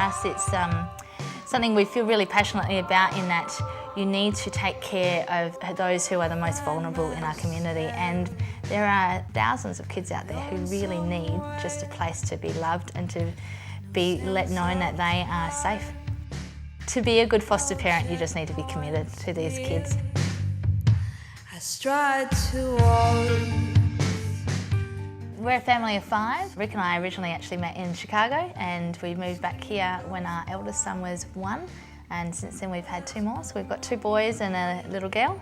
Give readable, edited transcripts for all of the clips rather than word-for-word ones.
us, it's something we feel really passionately about, in that you need to take care of those who are the most vulnerable in our community, and there are thousands of kids out there who really need just a place to be loved and to be let known that they are safe. To be a good foster parent, you just need to be committed to these kids. I strive to walk. We're a family of 5. Rick and I originally actually met in Chicago, and we moved back here when our eldest son was 1, and since then we've had 2 more. So we've got 2 boys and a little girl.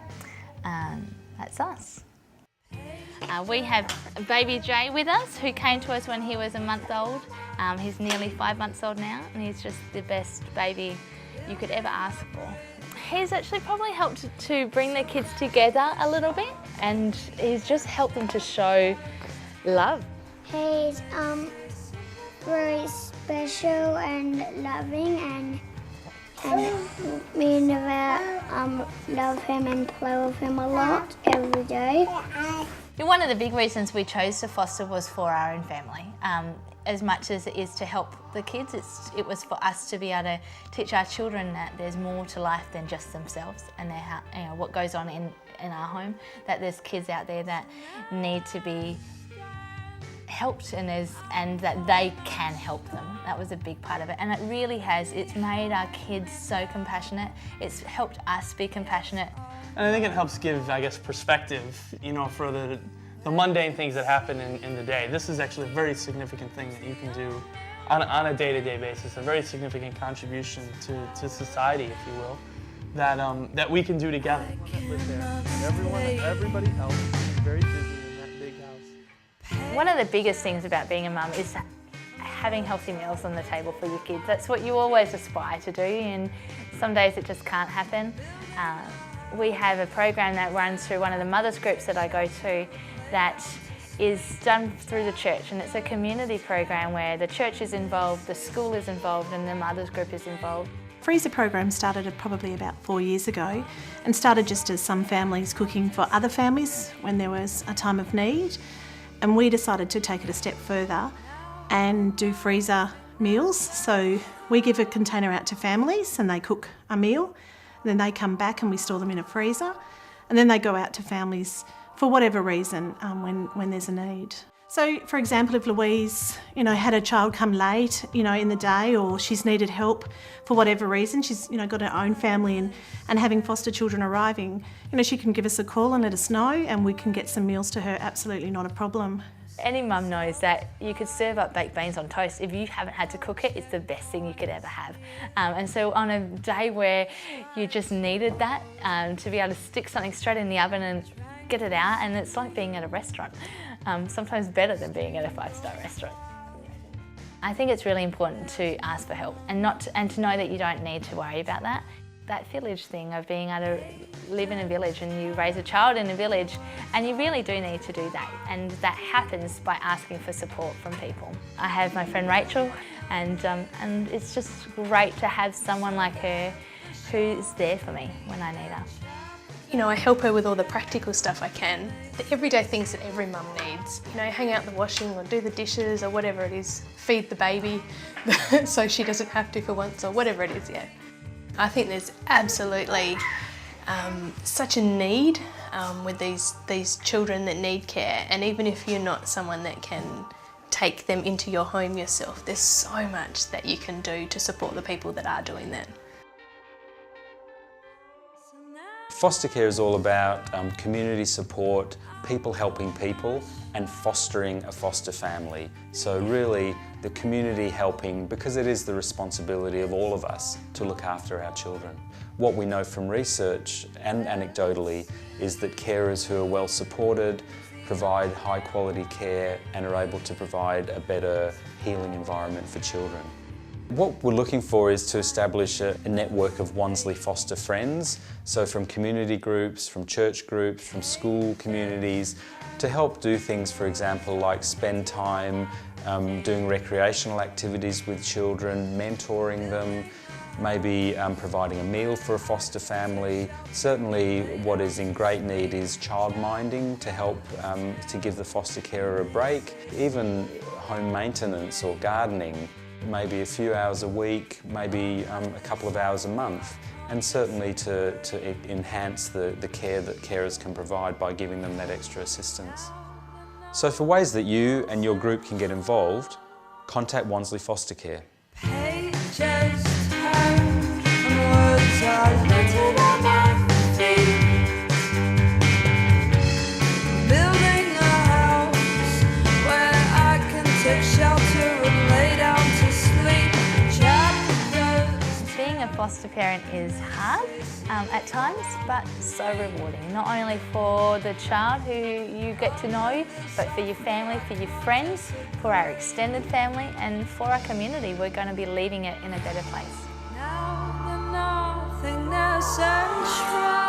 That's us. We have baby Jay with us, who came to us when he was a month old. He's nearly 5 months old now, and he's just the best baby you could ever ask for. He's actually probably helped to bring the kids together a little bit, and he's just helped them to show love. He's very special and loving, and me and Neva love him and play with him a lot every day. One of the big reasons we chose to foster was for our own family. As much as it is to help the kids, it was for us to be able to teach our children that there's more to life than just themselves and what goes on in our home, that there's kids out there that need to be helped and that they can help them. That was a big part of it, and it really has. It's made our kids so compassionate. It's helped us be compassionate. And I think it helps give, I guess, perspective, for the mundane things that happen in the day. This is actually a very significant thing that you can do on a day-to-day basis, a very significant contribution to society, if you will, that we can do together. Everybody helps. It's very busy in that big house. One of the biggest things about being a mum is having healthy meals on the table for your kids. That's what you always aspire to do, and some days it just can't happen. We have a program that runs through one of the mothers groups that I go to that is done through the church, and it's a community program where the church is involved, the school is involved, and the mothers group is involved. Freezer program started probably about 4 years ago, and started just as some families cooking for other families when there was a time of need, and we decided to take it a step further and do freezer meals. So we give a container out to families and they cook a meal, and then they come back and we store them in a freezer, and then they go out to families for whatever reason when there's a need. So, for example, if Louise, had a child come late, in the day, or she's needed help for whatever reason, she's, got her own family and having foster children arriving, she can give us a call and let us know, and we can get some meals to her, absolutely not a problem. Any mum knows that you could serve up baked beans on toast. If you haven't had to cook it, it's the best thing you could ever have. And so on a day where you just needed that, to be able to stick something straight in the oven and get it out, and it's like being at a restaurant. Sometimes better than being at a 5-star restaurant. I think it's really important to ask for help and to know that you don't need to worry about that. That village thing of being able to live in a village, and you raise a child in a village, and you really do need to do that, and that happens by asking for support from people. I have my friend Rachel, and it's just great to have someone like her who's there for me when I need her. I help her with all the practical stuff I can, the everyday things that every mum needs. Hang out the washing or do the dishes or whatever it is, feed the baby so she doesn't have to for once, or whatever it is, yeah. I think there's absolutely such a need with these children that need care, and even if you're not someone that can take them into your home yourself, there's so much that you can do to support the people that are doing that. Foster care is all about community support, people helping people, and fostering a foster family. So really the community helping, because it is the responsibility of all of us to look after our children. What we know from research and anecdotally is that carers who are well supported provide high quality care and are able to provide a better healing environment for children. What we're looking for is to establish a network of Wanslea foster friends, so from community groups, from church groups, from school communities, to help do things, for example, like spend time doing recreational activities with children, mentoring them, maybe providing a meal for a foster family. Certainly what is in great need is childminding to help to give the foster carer a break, even home maintenance or gardening. maybe a few hours a week, maybe a couple of hours a month, and certainly to enhance the care that carers can provide by giving them that extra assistance. So for ways that you and your group can get involved, contact Wanslea Foster Care. Pages turn and words are littered at my feet. Building a house where I can take shelter and lay down to sleep. Chapters. Being a foster parent is hard at times, but so rewarding. Not only for the child who you get to know, but for your family, for your friends, for our extended family, and for our community. We're going to be leaving it in a better place. Now the nothingness and strife.